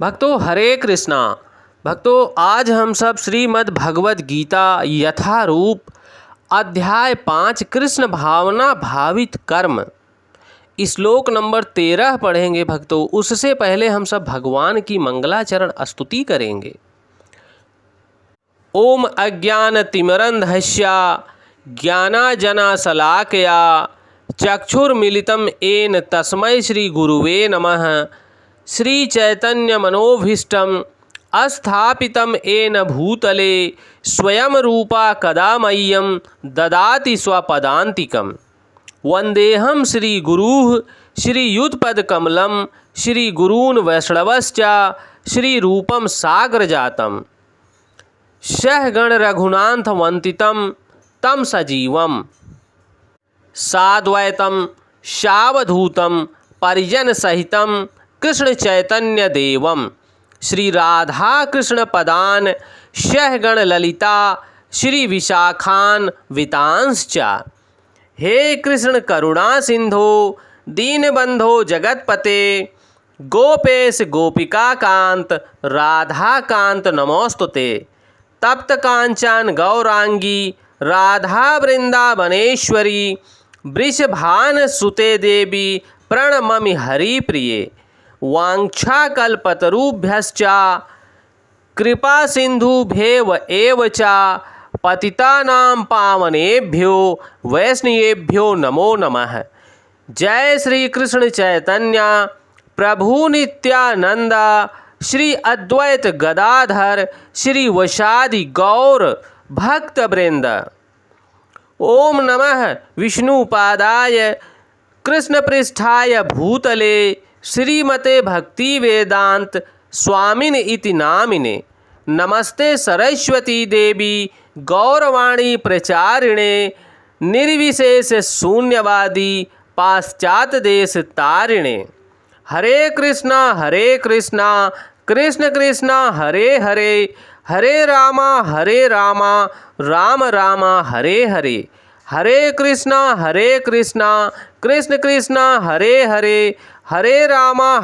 भक्तों हरे कृष्णा। भक्तों आज हम सब श्रीमद् भगवद गीता यथारूप अध्याय 5 कृष्ण भावना भावित कर्म श्लोक नंबर 13 पढ़ेंगे। भक्तों उससे पहले हम सब भगवान की मंगलाचरण स्तुति करेंगे। ओम अज्ञानतिमिरन्धस्य ज्ञानांजनशलाकया चक्षुर्मिलितं येन तस्मै श्रीगुरुवे नमः। श्रीचैतन्यमनोभीष्टं स्थापितं येन भूतले स्वयं रूपा कदा मह्यं ददाति स्वपदान्तिकम्। वन्देऽहं श्रीगुरुः श्रीयुतपदकमलं श्रीगुरून् वैष्णवश्च श्रीरूपं साग्रजातम्। सहगण रघुनाथ वन्दितं तं सजीवं साद्वैतं सावधूतं परिजन सहितं कृष्ण चैतन्य देवं श्री राधा कृष्ण पदान सहगण ललिता श्री विशाखान वितांश्च। हे कृष्ण करुणा सिंधो दीनबंधो जगतपते गोपेश गोपिका कांत राधा कांत नमोस्तुते। तप्त कांचन गौरांगी राधा वृंदावनेश्वरी वृषभान सुते देवी प्रणममि हरिप्रिये। वाञ्छाकल्पतरुभ्यश्च कृपा सिन्धुभ्येव एव च पतितानां पावनेभ्यो वैष्णवेभ्यो नमो नमः। जय श्री कृष्ण चैतन्य प्रभु नित्यानंद श्री अद्वैत गदाधर श्री वशादि गौर भक्त वृंद। ओम नमः विष्णुपादाय कृष्णपृष्ठाय भूतले श्रीमते भक्ति वेदांत स्वामिने इति नामिने। नमस्ते सरस्वती देवी गौरवाणी प्रचारिणे निर्विशेष शून्यवादी पाश्चात्य देश तारिणे। हरे कृष्णा कृष्ण कृष्णा हरे हरे हरे रामा राम राम हरे हरे। हरे कृष्णा कृष्ण कृष्णा हरे हरे हरे रामा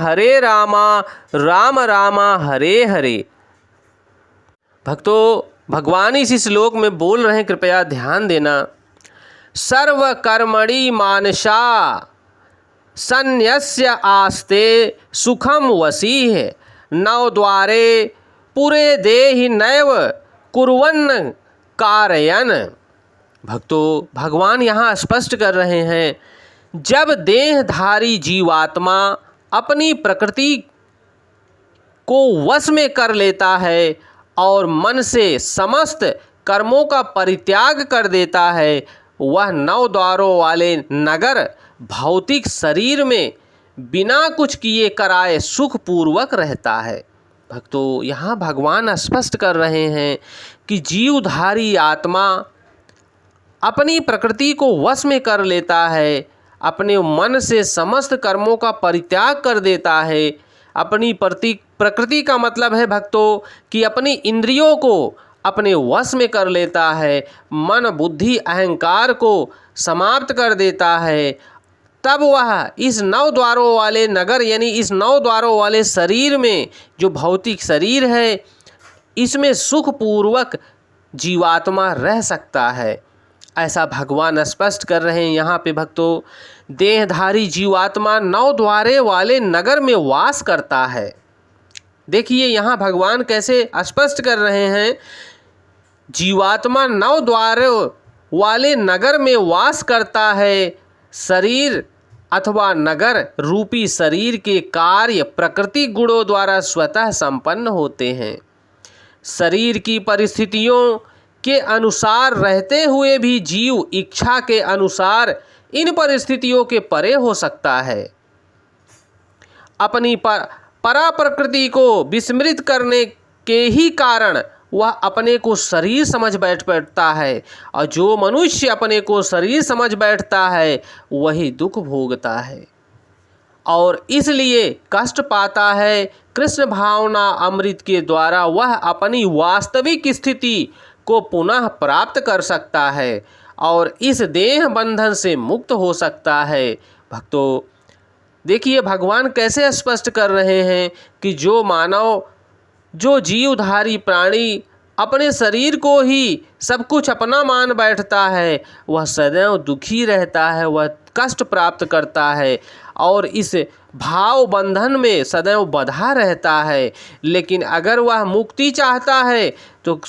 राम राम हरे हरे। भक्तों भगवान इस श्लोक में बोल रहे हैं, कृपया ध्यान देना। सर्वकर्मणि मानसा सन्न्यस्य आस्ते सुखम वसीह नवद्वारे पुरे देहि नैव कुर्वन् कारयन्। भक्तों भगवान यहाँ स्पष्ट कर रहे हैं, जब देहधारी जीवात्मा अपनी प्रकृति को वश में कर लेता है और मन से समस्त कर्मों का परित्याग कर देता है, वह 9 द्वारों वाले नगर भौतिक शरीर में बिना कुछ किए कराए सुखपूर्वक रहता है। भक्तों यहाँ भगवान स्पष्ट कर रहे हैं कि जीवधारी आत्मा अपनी प्रकृति को वश में कर लेता है, अपने मन से समस्त कर्मों का परित्याग कर देता है। अपनी प्रकृति का मतलब है भक्तों कि अपनी इंद्रियों को अपने वश में कर लेता है, मन बुद्धि अहंकार को समाप्त कर देता है। तब वह इस 9 द्वारों वाले नगर यानी इस 9 द्वारों वाले शरीर में, जो भौतिक शरीर है, इसमें सुखपूर्वक जीवात्मा रह सकता है। ऐसा भगवान स्पष्ट कर रहे हैं यहाँ पे। भक्तों देहधारी जीवात्मा 9 द्वारे वाले नगर में वास करता है। देखिए यहाँ भगवान कैसे स्पष्ट कर रहे हैं, जीवात्मा 9 द्वारों वाले नगर में वास करता है। शरीर अथवा नगर रूपी शरीर के कार्य प्रकृति गुणों द्वारा स्वतः संपन्न होते हैं। शरीर की परिस्थितियों के अनुसार रहते हुए भी जीव इच्छा के अनुसार इन परिस्थितियों के परे हो सकता है। अपनी परा प्रकृति को विस्मृत करने के ही कारण वह अपने को शरीर समझ बैठता है, और जो मनुष्य अपने को शरीर समझ बैठता है वही दुख भोगता है और इसलिए कष्ट पाता है। कृष्ण भावना अमृत के द्वारा वह अपनी वास्तविक स्थिति को पुनः प्राप्त कर सकता है और इस देह बंधन से मुक्त हो सकता है। भक्तों देखिए भगवान कैसे स्पष्ट कर रहे हैं कि जो मानव, जो जीवधारी प्राणी अपने शरीर को ही सब कुछ अपना मान बैठता है, वह सदैव दुखी रहता है, वह कष्ट प्राप्त करता है और इस भाव बंधन में सदैव बंधा रहता है। लेकिन अगर वह मुक्ति चाहता है तो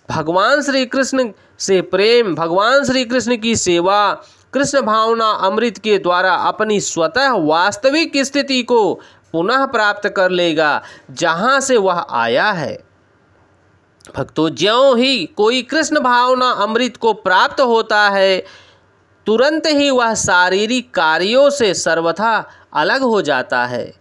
भगवान श्री कृष्ण से प्रेम, भगवान श्री कृष्ण की सेवा, कृष्ण भावना अमृत के द्वारा अपनी स्वतः वास्तविक स्थिति को पुनः प्राप्त कर लेगा जहाँ से वह आया है। भक्तों, ज्यों ही कोई कृष्ण भावना अमृत को प्राप्त होता है, तुरंत ही वह शारीरिक कार्यों से सर्वथा अलग हो जाता है।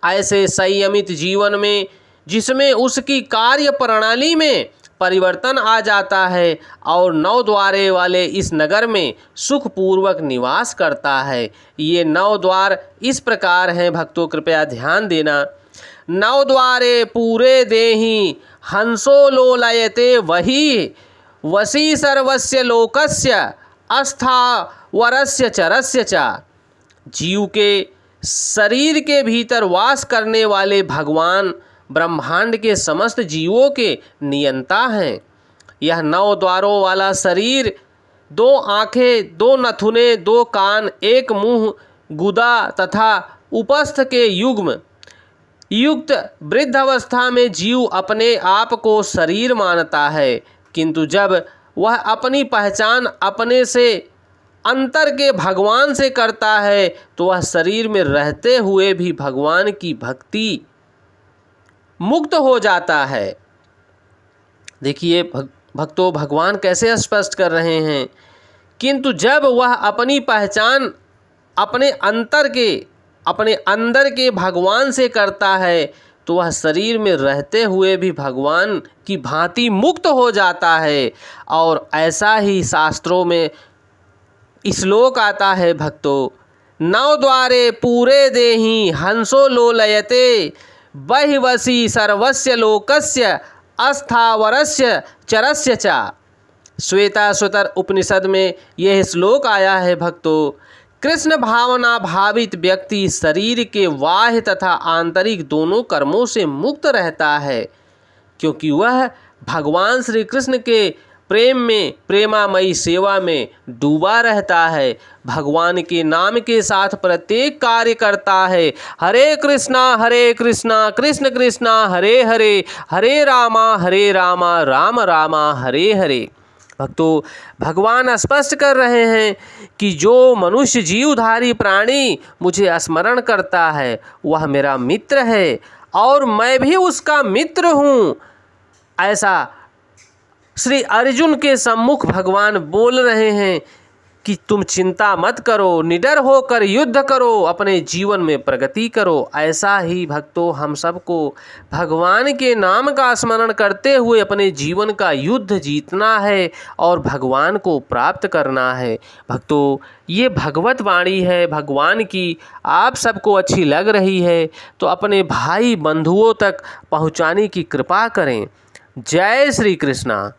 ऐसे संयमित जीवन में, जिसमें उसकी कार्य प्रणाली में परिवर्तन आ जाता है और नौ द्वारे वाले इस नगर में सुखपूर्वक निवास करता है। ये नौ द्वार इस प्रकार हैं भक्तों, कृपया ध्यान देना। नौ द्वारे पूरे देहि हंसो लोलयते वही वसी सर्वस्य लोकस्य अस्थावरस्य चरस्य चा। जीव के शरीर के भीतर वास करने वाले भगवान ब्रह्मांड के समस्त जीवों के नियंता हैं। यह नौ द्वारों वाला शरीर, दो आँखें, दो नथुने, दो कान, एक मुंह, गुदा तथा उपस्थ के युग्म युक्त वृद्ध अवस्था में जीव अपने आप को शरीर मानता है, किंतु जब वह अपनी पहचान अपने से अंतर के भगवान से करता है तो वह शरीर में रहते हुए भी भगवान की भक्ति मुक्त हो जाता है। देखिए भक्तों, भगवान कैसे स्पष्ट कर रहे हैं, किंतु जब वह अपनी पहचान अपने अंदर के भगवान से करता है तो वह शरीर में रहते हुए भी भगवान की भांति मुक्त हो जाता है। और ऐसा ही शास्त्रों में श्लोक आता है भक्तों, नौ द्वारे पूरे देहि हंसो लोलयते बहिवसी सर्वस्य लोकस्य अस्थावरस्य चरस्य चा। श्वेताश्वतर उपनिषद में यह श्लोक आया है भक्तों। कृष्ण भावना भावित व्यक्ति शरीर के बाह्य तथा आंतरिक दोनों कर्मों से मुक्त रहता है, क्योंकि वह भगवान श्री कृष्ण के प्रेम में, प्रेमामयी सेवा में डूबा रहता है। भगवान के नाम के साथ प्रत्येक कार्य करता है। हरे कृष्णा कृष्ण कृष्णा हरे हरे, हरे रामा राम रामा हरे हरे। भक्तों, भगवान स्पष्ट कर रहे हैं कि जो मनुष्य जीवधारी प्राणी मुझे स्मरण करता है वह मेरा मित्र है और मैं भी उसका मित्र हूँ। ऐसा श्री अर्जुन के सम्मुख भगवान बोल रहे हैं कि तुम चिंता मत करो, निडर होकर युद्ध करो, अपने जीवन में प्रगति करो। ऐसा ही भक्तों, हम सबको भगवान के नाम का स्मरण करते हुए अपने जीवन का युद्ध जीतना है और भगवान को प्राप्त करना है। भक्तों, ये भगवत वाणी है भगवान की, आप सबको अच्छी लग रही है तो अपने भाई बंधुओं तक पहुँचाने की कृपा करें। जय श्री कृष्णा।